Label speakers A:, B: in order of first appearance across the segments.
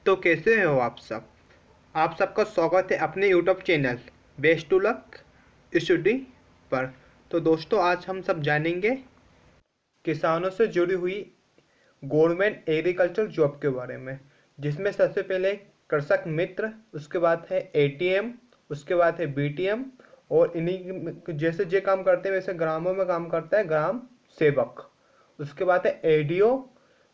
A: तो कैसे हो आप सब। आप सबका स्वागत है अपने YouTube channel best to luck study पर। तो दोस्तों आज हम सब जानेंगे किसानों से जुड़ी हुई गवर्नमेंट एग्रीकल्चर जॉब के बारे में, जिसमें सबसे पहले कृषक मित्र, उसके बाद है एटीएम, उसके बाद है बीटीएम और इन्हीं जैसे जो काम करते हैं वैसे ग्रामों में काम करता है ग्राम सेवक। उसके बाद है एडीओ,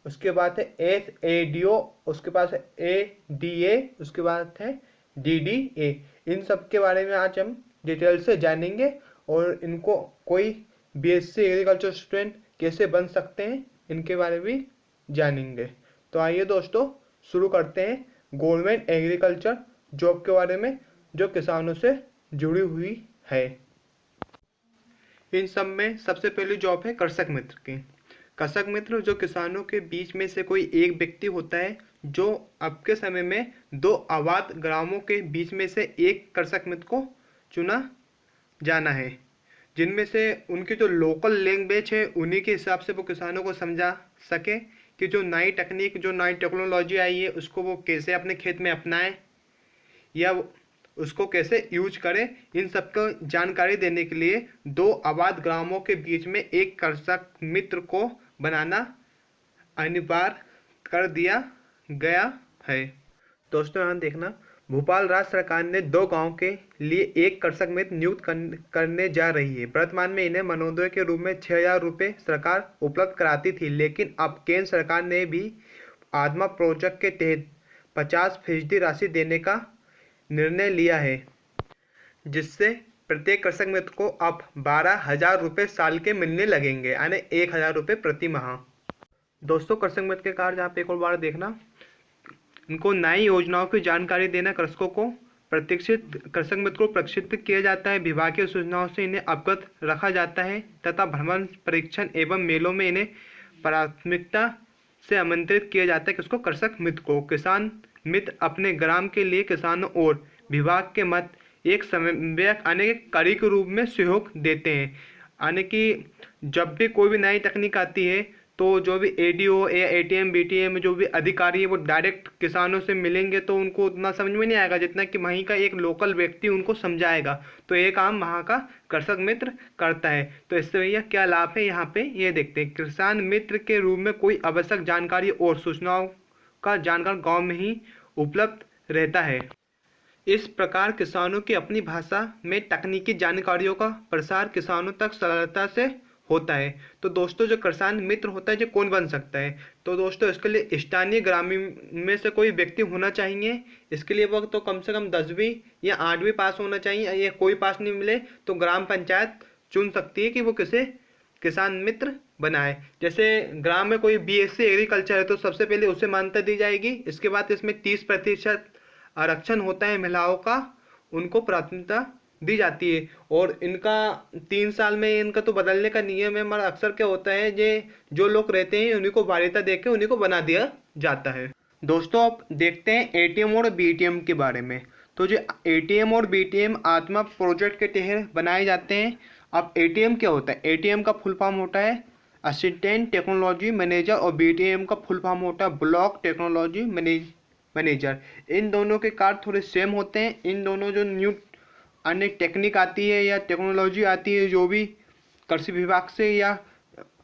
A: उसके बाद है एसएडीओ, उसके पास है एडीए, उसके बाद है डीडीए। इन सब के बारे में आज हम डिटेल से जानेंगे और इनको कोई बीएससी एग्रीकल्चर स्टूडेंट कैसे बन सकते हैं इनके बारे में भी जानेंगे। तो आइए दोस्तों शुरू करते हैं गवर्नमेंट एग्रीकल्चर जॉब के बारे में जो किसानों से जुड़ी हुई है। इन सब में सबसे पहली जॉब है कृषक मित्र की। कृषक मित्र जो किसानों के बीच में से कोई एक व्यक्ति होता है जो अब के समय में दो आबाद ग्रामों के बीच में से एक कृषक मित्र को चुना जाना है, जिनमें से उनकी जो लोकल लैंग्वेज है उन्हीं के हिसाब से वो किसानों को समझा सके कि जो नई टेक्निक जो नई टेक्नोलॉजी आई है उसको वो कैसे अपने खेत में अपनाएं या उसको कैसे यूज करें। इन सबको जानकारी देने के लिए दो आबाद ग्रामों के बीच में एक कृषक मित्र को बनाना अनिवार्य कर दिया गया है। दोस्तों यहाँ देखना, भोपाल राज्य सरकार ने दो गांव के लिए एक कृषक मित्र नियुक्त करने जा रही है। वर्तमान में इन्हें मनोदय के रूप में 6,000 रुपये सरकार उपलब्ध कराती थी, लेकिन अब केंद्र सरकार ने भी आत्मा प्रोजेक्ट के तहत 50% राशि देने का निर्णय लिया है, जिससे प्रत्येक कृषक मित्र को अब 12,000 रुपये साल के मिलने लगेंगे, यानी 1,000 रुपये प्रति माह। दोस्तों कृषक मित्र के कार्य यहाँ पे एक और बार देखना, इनको नई योजनाओं की जानकारी देना, कृषकों को प्रशिक्षित कृषक मित्र को प्रशिक्षित किया जाता है, विभागीय सूचनाओं से इन्हें अवगत रखा जाता है तथा भ्रमण परीक्षण एवं मेलों में इन्हें प्राथमिकता से आमंत्रित किया जाता है। किसको? कृषक मित्र को। किसान मित्र अपने ग्राम के लिए किसानों और विभाग के मध्य एक समन्वयक आने के कड़ी के रूप में सहयोग देते हैं, यानी कि जब भी कोई भी नई तकनीक आती है तो जो भी एडीओ या एटीएम बीटीएम जो भी अधिकारी है वो डायरेक्ट किसानों से मिलेंगे तो उनको उतना समझ में नहीं आएगा जितना कि वहीं का एक लोकल व्यक्ति उनको समझाएगा। तो ये काम वहाँ का कृषक मित्र करता है। तो इससे भैया क्या लाभ है यहाँ पे ये देखते हैं। किसान मित्र के रूप में कोई आवश्यक जानकारी और सूचनाओं का जानकार गाँव में ही उपलब्ध रहता है। इस प्रकार किसानों की अपनी भाषा में तकनीकी जानकारियों का प्रसार किसानों तक सरलता से होता है। तो दोस्तों जो किसान मित्र होता है जो कौन बन सकता है? तो दोस्तों इसके लिए स्थानीय ग्रामीण में से कोई व्यक्ति होना चाहिए। इसके लिए वो तो कम से कम 10वीं या 8वीं पास होना चाहिए। या कोई पास नहीं मिले तो ग्राम पंचायत चुन सकती है कि वो किसे किसान मित्र बनाए। जैसे ग्राम में कोई बीएससी एग्रीकल्चर है तो सबसे पहले उसे मान्यता दी जाएगी। इसके बाद इसमें 30% आरक्षण होता है महिलाओं का, उनको प्राथमिकता दी जाती है। और इनका 3 साल में इनका तो बदलने का नियम है, मगर अक्सर क्या होता है जो लोग रहते हैं उन्हीं को वरीयता देकर उन्हीं को बना दिया जाता है। दोस्तों अब देखते हैं एटीएम और बीटीएम के बारे में। तो जो एटीएम और बीटीएम आत्मा प्रोजेक्ट के तहत बनाए जाते हैं। अब एटीएम क्या होता है? एटीएम का फुल फॉर्म होता है असिस्टेंट टेक्नोलॉजी मैनेजर और बीटीएम का फुल फॉर्म होता है ब्लॉक टेक्नोलॉजी मैनेजर। इन दोनों के कार्य थोड़े सेम होते हैं। इन दोनों जो न्यू अन्य टेक्निक आती है या टेक्नोलॉजी आती है जो भी कृषि विभाग से या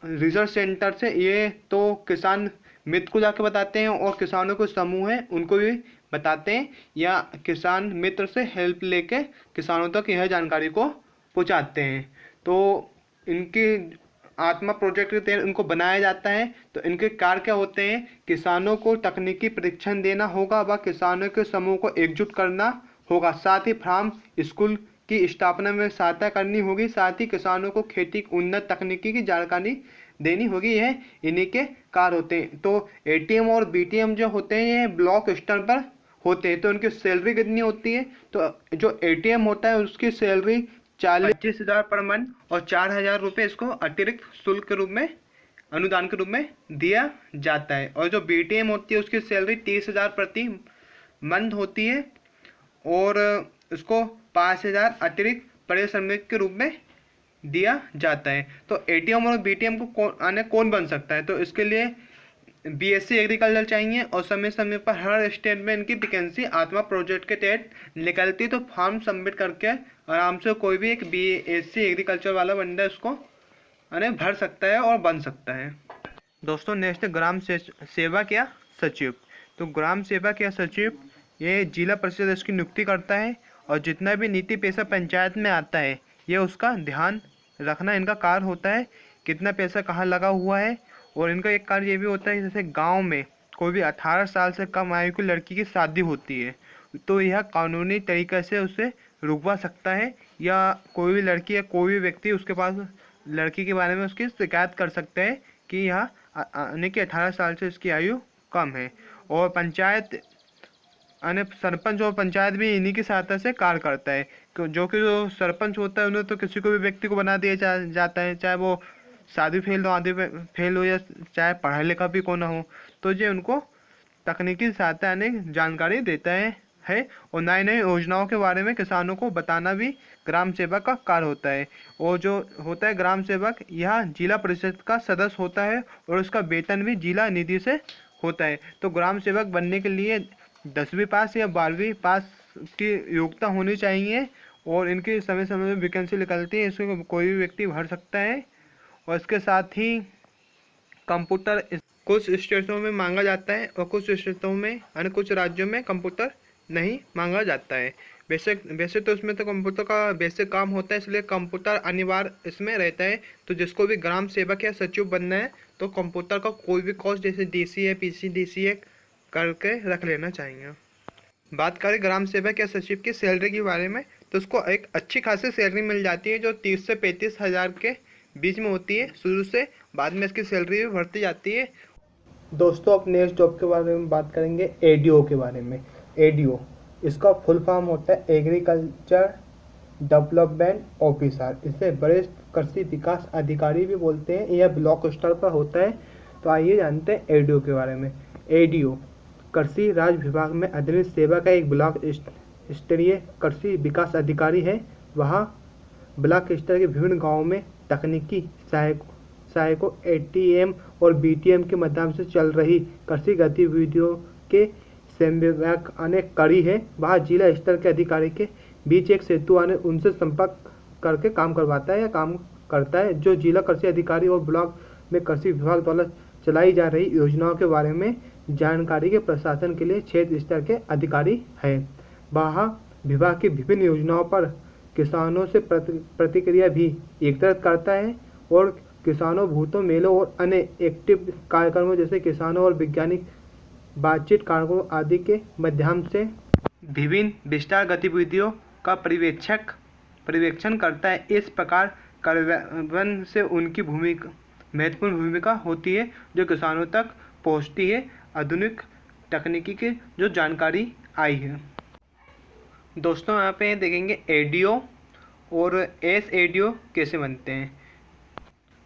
A: रिसर्च सेंटर से, ये तो किसान मित्र को जाके बताते हैं और किसानों के समूह हैं उनको भी बताते हैं या किसान मित्र से हेल्प लेके किसानों तक यह जानकारी को पहुंचाते हैं। तो इनकी आत्मा प्रोजेक्ट के तहत इनको बनाया जाता है। तो इनके कार्य क्या होते हैं? किसानों को तकनीकी प्रशिक्षण देना होगा व किसानों के समूह को एकजुट करना होगा, साथ ही फार्म स्कूल की स्थापना में सहायता करनी होगी, साथ ही किसानों को खेती की उन्नत तकनीकी की जानकारी देनी होगी। यह इन्हीं के कार्य होते हैं। तो एटीएम और बीटीएम जो होते हैं ये ब्लॉक स्तर पर होते हैं। तो उनकी सैलरी कितनी होती है? तो जो एटीएम होता है उसकी सैलरी 25,000 पर मंथ और 4,000 रुपये इसको अतिरिक्त शुल्क के रूप में अनुदान के रूप में दिया जाता है। और जो बीटीएम होती है उसकी सैलरी 30,000 प्रति मंथ होती है और इसको 5,000 अतिरिक्त पारिश्रमिक के रूप में दिया जाता है। तो एटीएम और बीटीएम को कौन बन सकता है? तो इसके लिए बीएससी एग्रीकल्चर चाहिए और समय समय पर हर स्टेट में इनकी वैकेंसी आत्मा प्रोजेक्ट के तहत निकलती है। तो फॉर्म सबमिट करके आराम से कोई भी एक बीएससी एग्रीकल्चर वाला बंदा इसको भर सकता है और बन सकता है। दोस्तों नेक्स्ट ग्राम सेवक या सचिव। तो ग्राम सेवक या सचिव ये जिला परिषद इसकी नियुक्ति करता है और जितना भी नीति पैसा पंचायत में आता है ये उसका ध्यान रखना इनका कार्य होता है, कितना पैसा कहाँ लगा हुआ है। और इनका एक कार्य ये भी होता है जैसे गांव में कोई भी 18 साल से कम आयु की लड़की की शादी होती है तो यह कानूनी तरीके से उसे रुकवा सकता है, या कोई भी लड़की या कोई भी व्यक्ति उसके पास लड़की के बारे में उसकी शिकायत कर सकता है कि यह यानी कि 18 साल से इसकी आयु कम है। और पंचायत यानी सरपंच और पंचायत भी इन्हीं की सहायता से कार्य करता है। जो सरपंच होता है उन्हें तो किसी को भी व्यक्ति को बना दिया जाता है, चाहे वो शादी फेल हो, आदि फेल हो, या चाहे पढ़ा लिखा भी को ना हो, तो ये उनको तकनीकी सहायता यानी जानकारी देता है। और नई नई योजनाओं के बारे में किसानों को बताना भी ग्राम सेवक का कार्य होता है। और जो होता है ग्राम सेवक यह जिला परिषद का सदस्य होता है और उसका वेतन भी जिला निधि से होता है। तो ग्राम सेवक बनने के लिए 10वीं पास या 12वीं पास की योग्यता होनी चाहिए और इनकी समय समय में वैकेंसी निकलती है, इसको कोई भी व्यक्ति भर सकता है। और इसके साथ ही कंप्यूटर कुछ स्टेटों में मांगा जाता है और कुछ स्टेटों में यानी कुछ राज्यों में कंप्यूटर नहीं मांगा जाता है। वैसे तो इसमें तो कंप्यूटर का बेसिक काम होता है, इसलिए कंप्यूटर अनिवार्य इसमें रहता है। तो जिसको भी ग्राम सेवक या सचिव बनना है तो कंप्यूटर का कोई भी कोर्स जैसे DCA PGDCA करके रख लेना चाहिए। बात करें ग्राम सेवक या सचिव की सैलरी के बारे में तो उसको एक अच्छी खासी सैलरी मिल जाती है जो 30 से 35 हज़ार के बीच में होती है शुरू से, बाद में इसकी सैलरी भी बढ़ती जाती है। दोस्तों अब नेक्स्ट जॉब के बारे में बात करेंगे ADO के बारे में। ADO इसका फुल फॉर्म होता है एग्रीकल्चर डेवलपमेंट ऑफिसर, इसे वरिष्ठ कृषि विकास अधिकारी भी बोलते हैं, यह ब्लॉक स्तर पर होता है। तो आइए जानते हैं ADO के बारे में। ADO कृषि राज्य विभाग में अधीनस्थ सेवा का एक ब्लॉक स्तरीय कृषि विकास अधिकारी है। वह ब्लॉक स्तर के विभिन्न गाँवों में तकनीकी सहायकों ATM और BTM के माध्यम से चल रही कृषि गतिविधियों के समन्वयक अनेक कड़ी है। वह जिला स्तर के अधिकारी के बीच एक सेतु आने उनसे संपर्क करके काम करवाता है या काम करता है। जो जिला कृषि अधिकारी और ब्लॉक में कृषि विभाग द्वारा चलाई जा रही योजनाओं के बारे में जानकारी के प्रशासन के लिए क्षेत्र स्तर के अधिकारी है। वह विभाग की विभिन्न योजनाओं पर किसानों से प्रतिक्रिया भी एकत्रित करता है और किसानों भूतों मेलों और अन्य एक्टिव कार्यक्रमों जैसे किसानों और वैज्ञानिक बातचीत कार्यक्रमों आदि के माध्यम से विभिन्न विस्तार गतिविधियों का पर्यवेक्षण करता है। इस प्रकार कार्यान्वयन से उनकी महत्वपूर्ण भूमिका होती है जो किसानों तक पहुंचती है आधुनिक तकनीकी की जो जानकारी आई है। दोस्तों यहाँ पे देखेंगे ADO और SADO कैसे बनते हैं।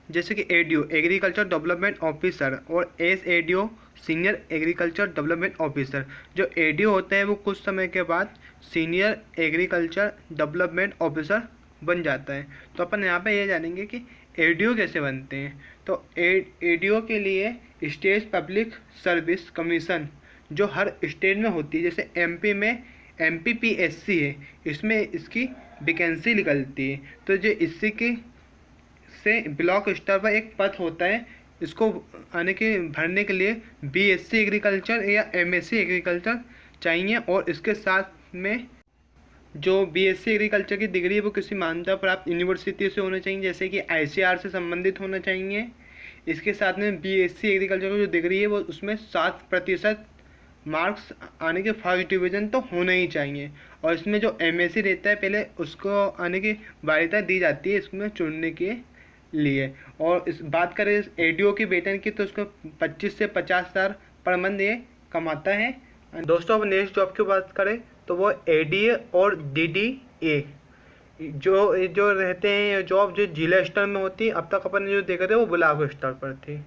A: जैसे कि ADO एग्रीकल्चर डेवलपमेंट ऑफिसर और SADO senior agriculture development officer. जो ADO होता है वो कुछ समय के बाद सीनियर एग्रीकल्चर डेवलपमेंट ऑफिसर बन जाता है। तो अपन यहाँ पे ये जानेंगे कि ADO कैसे बनते हैं। तो ADO के लिए स्टेट पब्लिक सर्विस कमीशन जो हर स्टेट में होती है, जैसे MP में MPPSC है, इसमें इसकी वैकेंसी निकलती है। तो जो इसी की से ब्लॉक स्तर पर एक पद होता है, इसको आने के भरने के लिए BSc एग्रीकल्चर या MSc एग्रीकल्चर चाहिए। और इसके साथ में जो BSc एग्रीकल्चर की डिग्री है वो किसी मान्यता प्राप्त यूनिवर्सिटी से होना चाहिए, जैसे कि ICAR से संबंधित होना चाहिए। इसके साथ में BSc एग्रीकल्चर की जो डिग्री है वो उसमें 7% मार्क्स आने के फर्स्ट डिवीज़न तो होना ही चाहिए। और इसमें जो MSc रहता है पहले उसको आने की वरीयता दी जाती है इसमें चुनने के लिए। और इस बात करें इस ADO की वेतन की तो उसको 25 से 50 हज़ार पर मंथ ये कमाता है। दोस्तों अब नेक्स्ट जॉब की बात करें तो वो ADA और DDA जो रहते हैं जॉब जो जिला स्तर में होती है। अब तक अपन जो देख रहे थे वो ब्लॉक स्तर पर थी।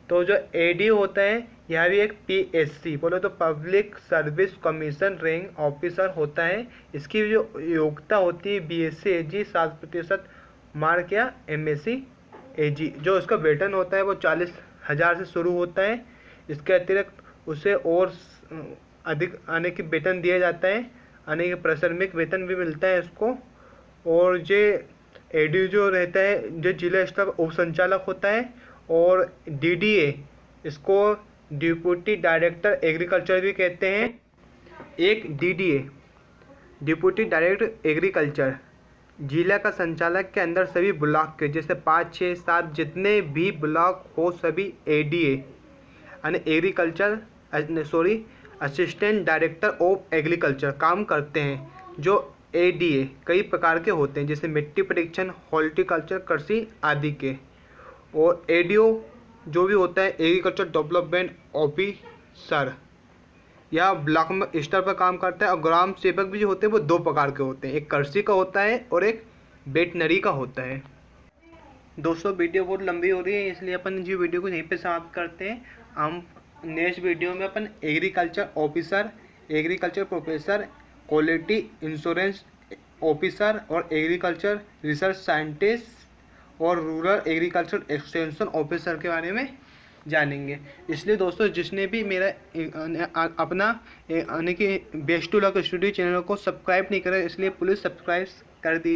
A: तो जो ADA होता है यह भी एक PSC बोलो तो public service commission rank officer होता है। इसकी जो योग्यता होती है BSc AG 7% मार्क या MSc AG। जो इसका वेतन होता है वो 40,000 से शुरू होता है। इसके अतिरिक्त उसे और अधिक आने की वेतन दिया जाता है, आने के प्राथमिक वेतन भी मिलता है इसको। और ये एडी जो रहता है, जो जिला स्तर पर उप संचालक होता है। और डीडीए, इसको डिप्यूटी डायरेक्टर एग्रीकल्चर भी कहते हैं। एक डीडीए, डिप्यूटी डायरेक्टर एग्रीकल्चर, जिला का संचालक के अंदर सभी ब्लॉक के, जैसे 5, 6, 7 जितने भी ब्लॉक हो सभी एडीए यानी agriculture assistant director of agriculture काम करते हैं। जो एडीए कई प्रकार के होते हैं, जैसे मिट्टी परीक्षण, हॉर्टिकल्चर, कृषि आदि के। और एडीओ जो भी होता है एग्रीकल्चर डेवलपमेंट ऑफिसर, यह ब्लॉक में स्तर पर काम करता है। और ग्राम सेवक भी जो होते हैं वो 2 प्रकार के होते हैं, एक कृषि का होता है और एक वेटनरी का होता है। दोस्तों वीडियो बहुत लंबी हो रही है, इसलिए अपन जी वीडियो को यहीं पे समाप्त करते हैं। हम नेक्स्ट वीडियो में अपन agriculture officer, agriculture professor, quality insurance officer और एग्रीकल्चर रिसर्च साइंटिस्ट और रूरल एग्रीकल्चर एक्सटेंशन ऑफिसर के बारे में जानेंगे। इसलिए दोस्तों जिसने भी मेरा अपना यानी कि best to luck studio channel को सब्सक्राइब नहीं करा, इसलिए प्लीज़ सब्सक्राइब कर दीजिए।